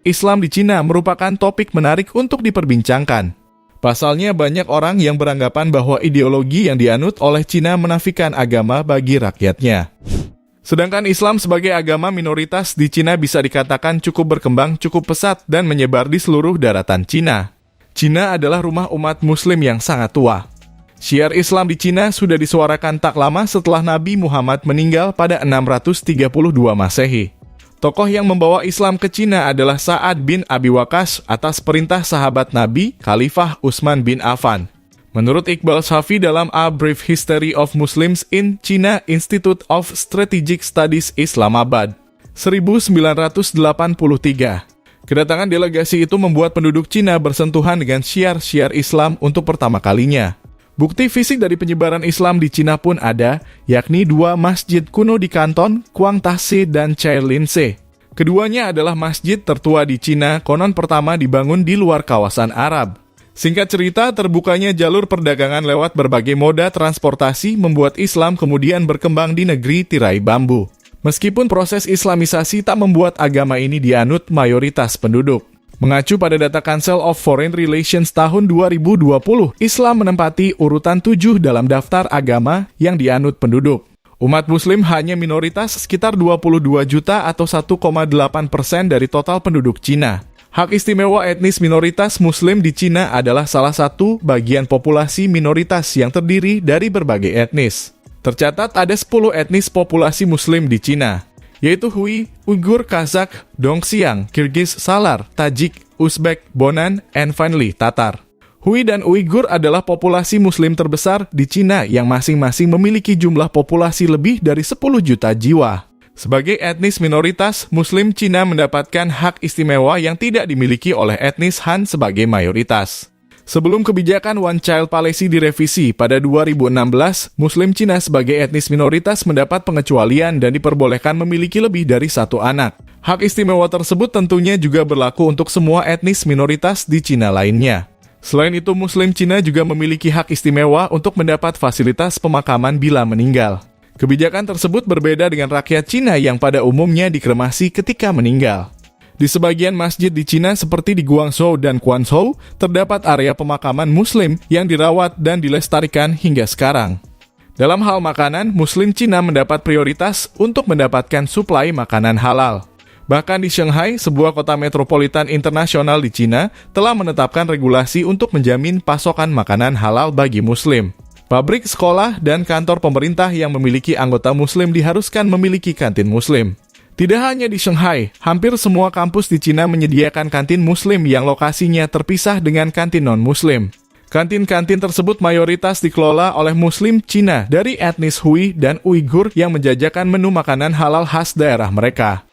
Islam di Cina merupakan topik menarik untuk diperbincangkan. Pasalnya banyak orang yang beranggapan bahwa ideologi yang dianut oleh Cina menafikan agama bagi rakyatnya. Sedangkan Islam sebagai agama minoritas di Cina bisa dikatakan cukup berkembang cukup pesat dan menyebar di seluruh daratan Cina. Cina adalah rumah umat Muslim yang sangat tua. Syiar Islam di Cina sudah disuarakan tak lama setelah Nabi Muhammad meninggal pada 632 Masehi. Tokoh yang membawa Islam ke Cina adalah Sa'ad bin Abi Waqqas atas perintah sahabat Nabi, Khalifah Utsman bin Affan. Menurut Iqbal Shafi dalam A Brief History of Muslims in China Institute of Strategic Studies Islamabad, 1983, kedatangan delegasi itu membuat penduduk Cina bersentuhan dengan syiar-syiar Islam untuk pertama kalinya. Bukti fisik dari penyebaran Islam di Cina pun ada, yakni 2 masjid kuno di Kanton, Guangtazi dan Chailin-se. Keduanya adalah masjid tertua di Cina, konon pertama dibangun di luar kawasan Arab. Singkat cerita, terbukanya jalur perdagangan lewat berbagai moda transportasi membuat Islam kemudian berkembang di negeri tirai bambu. Meskipun proses Islamisasi tak membuat agama ini dianut mayoritas penduduk. Mengacu pada data Council of Foreign Relations tahun 2020, Islam menempati urutan 7 dalam daftar agama yang dianut penduduk. Umat Muslim hanya minoritas sekitar 22 juta atau 1,8% dari total penduduk Cina. Hak istimewa etnis minoritas Muslim di Cina adalah salah satu bagian populasi minoritas yang terdiri dari berbagai etnis. Tercatat ada 10 etnis populasi Muslim di Cina, yaitu Hui, Uighur, Kazakh, Dongxiang, Kirgiz, Salar, Tajik, Uzbek, Bonan, and finally Tatar. Hui dan Uighur adalah populasi Muslim terbesar di Cina yang masing-masing memiliki jumlah populasi lebih dari 10 juta jiwa. Sebagai etnis minoritas, Muslim Cina mendapatkan hak istimewa yang tidak dimiliki oleh etnis Han sebagai mayoritas. Sebelum kebijakan One Child Policy direvisi pada 2016, Muslim Cina sebagai etnis minoritas mendapat pengecualian dan diperbolehkan memiliki lebih dari 1 anak. Hak istimewa tersebut tentunya juga berlaku untuk semua etnis minoritas di Cina lainnya. Selain itu, Muslim Cina juga memiliki hak istimewa untuk mendapat fasilitas pemakaman bila meninggal. Kebijakan tersebut berbeda dengan rakyat Cina yang pada umumnya dikremasi ketika meninggal. Di sebagian masjid di Cina seperti di Guangzhou dan Quanzhou, terdapat area pemakaman Muslim yang dirawat dan dilestarikan hingga sekarang. Dalam hal makanan, Muslim Cina mendapat prioritas untuk mendapatkan suplai makanan halal. Bahkan di Shanghai, sebuah kota metropolitan internasional di Cina, telah menetapkan regulasi untuk menjamin pasokan makanan halal bagi Muslim. Pabrik, sekolah, dan kantor pemerintah yang memiliki anggota Muslim diharuskan memiliki kantin Muslim. Tidak hanya di Shanghai, hampir semua kampus di Cina menyediakan kantin Muslim yang lokasinya terpisah dengan kantin non-Muslim. Kantin-kantin tersebut mayoritas dikelola oleh Muslim Cina dari etnis Hui dan Uighur yang menjajakan menu makanan halal khas daerah mereka.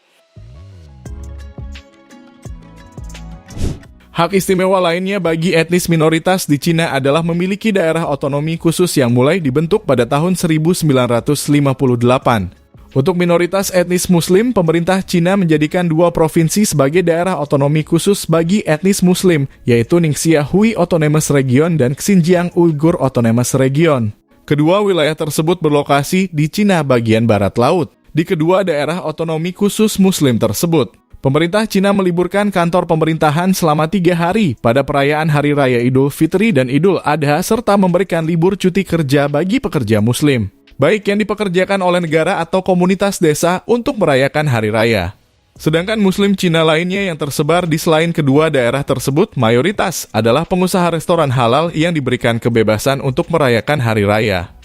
Hak istimewa lainnya bagi etnis minoritas di Cina adalah memiliki daerah otonomi khusus yang mulai dibentuk pada tahun 1958. Untuk minoritas etnis Muslim, pemerintah Cina menjadikan 2 provinsi sebagai daerah otonomi khusus bagi etnis Muslim, yaitu Ningxia Hui Autonomous Region dan Xinjiang Uyghur Autonomous Region. Kedua wilayah tersebut berlokasi di Cina bagian barat laut, di kedua daerah otonomi khusus Muslim tersebut. Pemerintah Cina meliburkan kantor pemerintahan selama 3 hari pada perayaan Hari Raya Idul Fitri dan Idul Adha serta memberikan libur cuti kerja bagi pekerja Muslim, baik yang dipekerjakan oleh negara atau komunitas desa untuk merayakan Hari Raya. Sedangkan Muslim Cina lainnya yang tersebar di selain kedua daerah tersebut mayoritas adalah pengusaha restoran halal yang diberikan kebebasan untuk merayakan Hari Raya.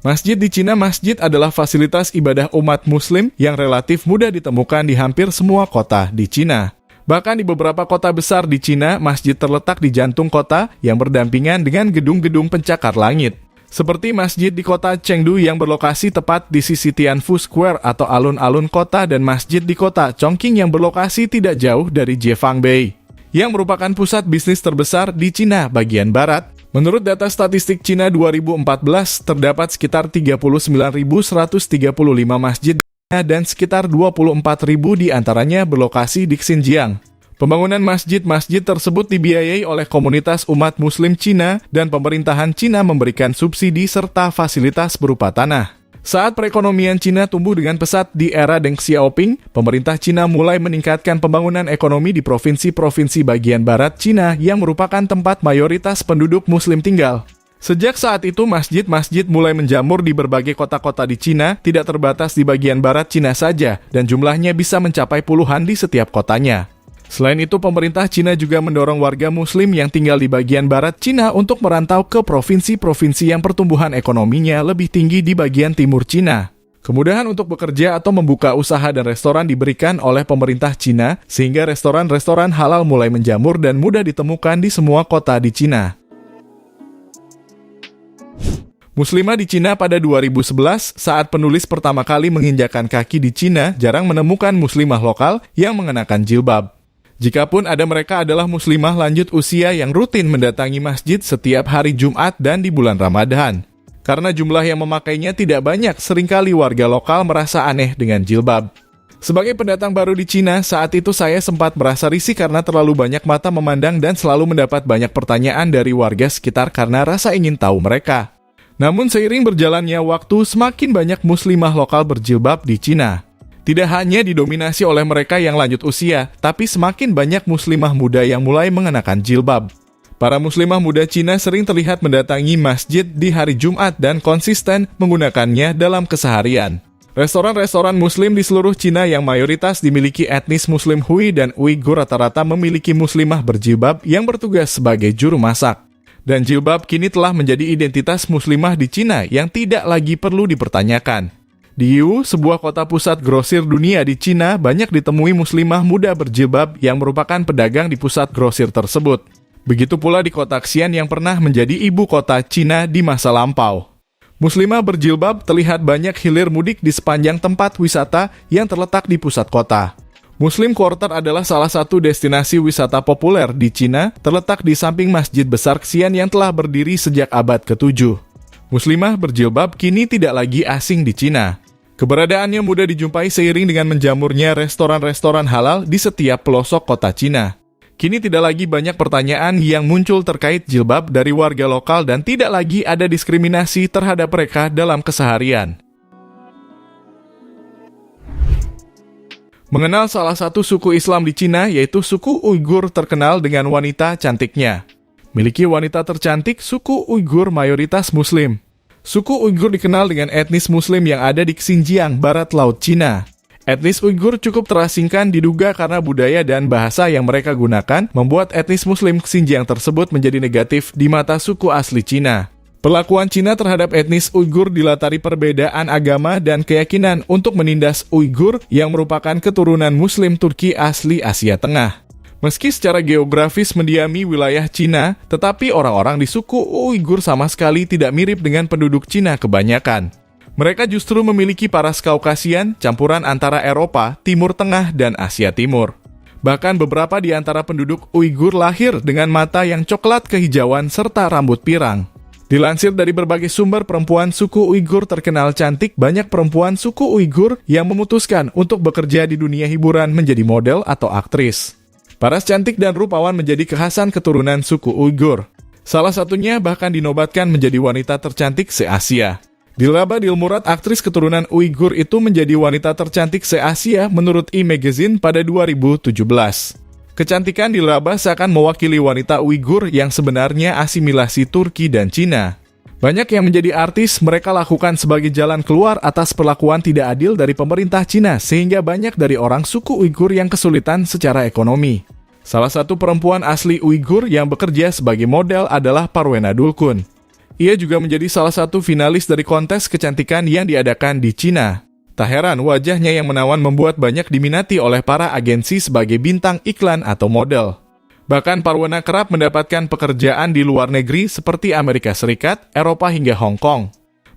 Masjid di Cina, masjid adalah fasilitas ibadah umat Muslim yang relatif mudah ditemukan di hampir semua kota di Cina. Bahkan di beberapa kota besar di Cina, masjid terletak di jantung kota yang berdampingan dengan gedung-gedung pencakar langit. Seperti masjid di kota Chengdu yang berlokasi tepat di sisi Tianfu Square atau alun-alun kota dan masjid di kota Chongqing yang berlokasi tidak jauh dari Jiefang-Bay, yang merupakan pusat bisnis terbesar di Cina bagian barat. Menurut data statistik Cina 2014, terdapat sekitar 39.135 masjid dan sekitar 24.000 di antaranya berlokasi di Xinjiang. Pembangunan masjid-masjid tersebut dibiayai oleh komunitas umat Muslim Cina dan pemerintahan Cina memberikan subsidi serta fasilitas berupa tanah. Saat perekonomian Cina tumbuh dengan pesat di era Deng Xiaoping, pemerintah Cina mulai meningkatkan pembangunan ekonomi di provinsi-provinsi bagian barat Cina yang merupakan tempat mayoritas penduduk Muslim tinggal. Sejak saat itu, masjid-masjid mulai menjamur di berbagai kota-kota di Cina, tidak terbatas di bagian barat Cina saja, dan jumlahnya bisa mencapai puluhan di setiap kotanya. Selain itu, pemerintah Cina juga mendorong warga Muslim yang tinggal di bagian barat Cina untuk merantau ke provinsi-provinsi yang pertumbuhan ekonominya lebih tinggi di bagian timur Cina. Kemudahan untuk bekerja atau membuka usaha dan restoran diberikan oleh pemerintah Cina, sehingga restoran-restoran halal mulai menjamur dan mudah ditemukan di semua kota di Cina. Muslimah di Cina pada 2011, saat penulis pertama kali menginjakkan kaki di Cina, jarang menemukan muslimah lokal yang mengenakan jilbab. Jikapun ada, mereka adalah muslimah lanjut usia yang rutin mendatangi masjid setiap hari Jumat dan di bulan Ramadan. Karena jumlah yang memakainya tidak banyak, seringkali warga lokal merasa aneh dengan jilbab. Sebagai pendatang baru di Cina, saat itu saya sempat merasa risih karena terlalu banyak mata memandang dan selalu mendapat banyak pertanyaan dari warga sekitar karena rasa ingin tahu mereka. Namun seiring berjalannya waktu, semakin banyak muslimah lokal berjilbab di Cina. Tidak hanya didominasi oleh mereka yang lanjut usia, tapi semakin banyak muslimah muda yang mulai mengenakan jilbab. Para muslimah muda Cina sering terlihat mendatangi masjid di hari Jumat dan konsisten menggunakannya dalam keseharian. Restoran-restoran muslim di seluruh Cina yang mayoritas dimiliki etnis muslim Hui dan Uighur rata-rata memiliki muslimah berjilbab yang bertugas sebagai juru masak. Dan jilbab kini telah menjadi identitas muslimah di Cina yang tidak lagi perlu dipertanyakan. Di Yiwu, sebuah kota pusat grosir dunia di Cina, banyak ditemui muslimah muda berjilbab yang merupakan pedagang di pusat grosir tersebut. Begitu pula di kota Xi'an yang pernah menjadi ibu kota Cina di masa lampau. Muslimah berjilbab terlihat banyak hilir mudik di sepanjang tempat wisata yang terletak di pusat kota. Muslim Quarter adalah salah satu destinasi wisata populer di Cina, terletak di samping Masjid Besar Xi'an yang telah berdiri sejak abad ke-7. Muslimah berjilbab kini tidak lagi asing di Cina. Keberadaannya mudah dijumpai seiring dengan menjamurnya restoran-restoran halal di setiap pelosok kota Cina. Kini tidak lagi banyak pertanyaan yang muncul terkait jilbab dari warga lokal dan tidak lagi ada diskriminasi terhadap mereka dalam keseharian. Mengenal salah satu suku Islam di Cina, yaitu suku Uighur, terkenal dengan wanita cantiknya. Miliki wanita tercantik, suku Uighur mayoritas Muslim. Suku Uighur dikenal dengan etnis Muslim yang ada di Xinjiang, barat laut Cina. Etnis Uighur cukup terasingkan diduga karena budaya dan bahasa yang mereka gunakan membuat etnis Muslim Xinjiang tersebut menjadi negatif di mata suku asli Cina. Perlakuan Cina terhadap etnis Uighur dilatari perbedaan agama dan keyakinan untuk menindas Uighur yang merupakan keturunan Muslim Turki asli Asia Tengah. Meski secara geografis mendiami wilayah Cina, tetapi orang-orang di suku Uighur sama sekali tidak mirip dengan penduduk Cina kebanyakan. Mereka justru memiliki paras Kaukasian, campuran antara Eropa, Timur Tengah, dan Asia Timur. Bahkan beberapa di antara penduduk Uighur lahir dengan mata yang coklat kehijauan serta rambut pirang. Dilansir dari berbagai sumber, perempuan suku Uighur terkenal cantik. Banyak perempuan suku Uighur yang memutuskan untuk bekerja di dunia hiburan menjadi model atau aktris. Paras cantik dan rupawan menjadi kekhasan keturunan suku Uighur. Salah satunya bahkan dinobatkan menjadi wanita tercantik se-Asia. Dilraba Dilmurad, aktris keturunan Uighur itu menjadi wanita tercantik se-Asia menurut E-Magazine pada 2017. Kecantikan Dilraba seakan mewakili wanita Uighur yang sebenarnya asimilasi Turki dan Cina. Banyak yang menjadi artis mereka lakukan sebagai jalan keluar atas perlakuan tidak adil dari pemerintah Cina, sehingga banyak dari orang suku Uighur yang kesulitan secara ekonomi. Salah satu perempuan asli Uighur yang bekerja sebagai model adalah Parwena Dulkun. Ia juga menjadi salah satu finalis dari kontes kecantikan yang diadakan di Cina. Tak heran wajahnya yang menawan membuat banyak diminati oleh para agensi sebagai bintang iklan atau model. Bahkan Parwena kerap mendapatkan pekerjaan di luar negeri seperti Amerika Serikat, Eropa hingga Hong Kong.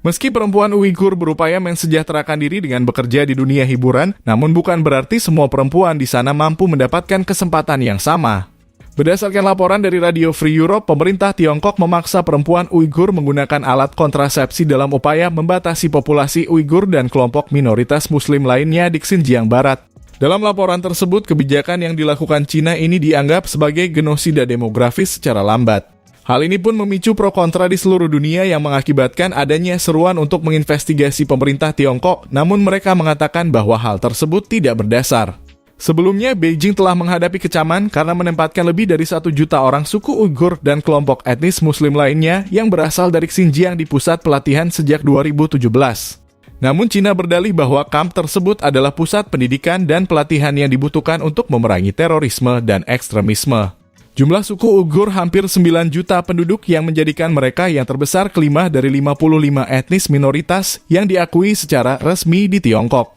Meski perempuan Uighur berupaya mensejahterakan diri dengan bekerja di dunia hiburan, namun bukan berarti semua perempuan di sana mampu mendapatkan kesempatan yang sama. Berdasarkan laporan dari Radio Free Europe, pemerintah Tiongkok memaksa perempuan Uighur menggunakan alat kontrasepsi dalam upaya membatasi populasi Uighur dan kelompok minoritas Muslim lainnya di Xinjiang Barat. Dalam laporan tersebut, kebijakan yang dilakukan Cina ini dianggap sebagai genosida demografis secara lambat. Hal ini pun memicu pro kontra di seluruh dunia yang mengakibatkan adanya seruan untuk menginvestigasi pemerintah Tiongkok, namun mereka mengatakan bahwa hal tersebut tidak berdasar. Sebelumnya, Beijing telah menghadapi kecaman karena menempatkan lebih dari 1 juta orang suku Uighur dan kelompok etnis Muslim lainnya yang berasal dari Xinjiang di pusat pelatihan sejak 2017. Namun Cina berdalih bahwa kamp tersebut adalah pusat pendidikan dan pelatihan yang dibutuhkan untuk memerangi terorisme dan ekstremisme. Jumlah suku Uighur hampir 9 juta penduduk yang menjadikan mereka yang terbesar kelima dari 55 etnis minoritas yang diakui secara resmi di Tiongkok.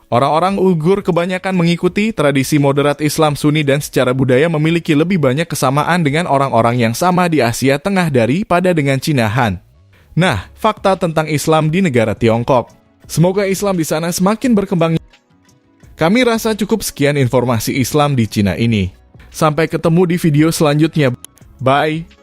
Orang-orang Uighur kebanyakan mengikuti tradisi moderat Islam Sunni dan secara budaya memiliki lebih banyak kesamaan dengan orang-orang yang sama di Asia Tengah daripada dengan Cina Han. Nah, fakta tentang Islam di negara Tiongkok. Semoga Islam di sana semakin berkembang. Kami rasa cukup sekian informasi Islam di Cina ini. Sampai ketemu di video selanjutnya. Bye!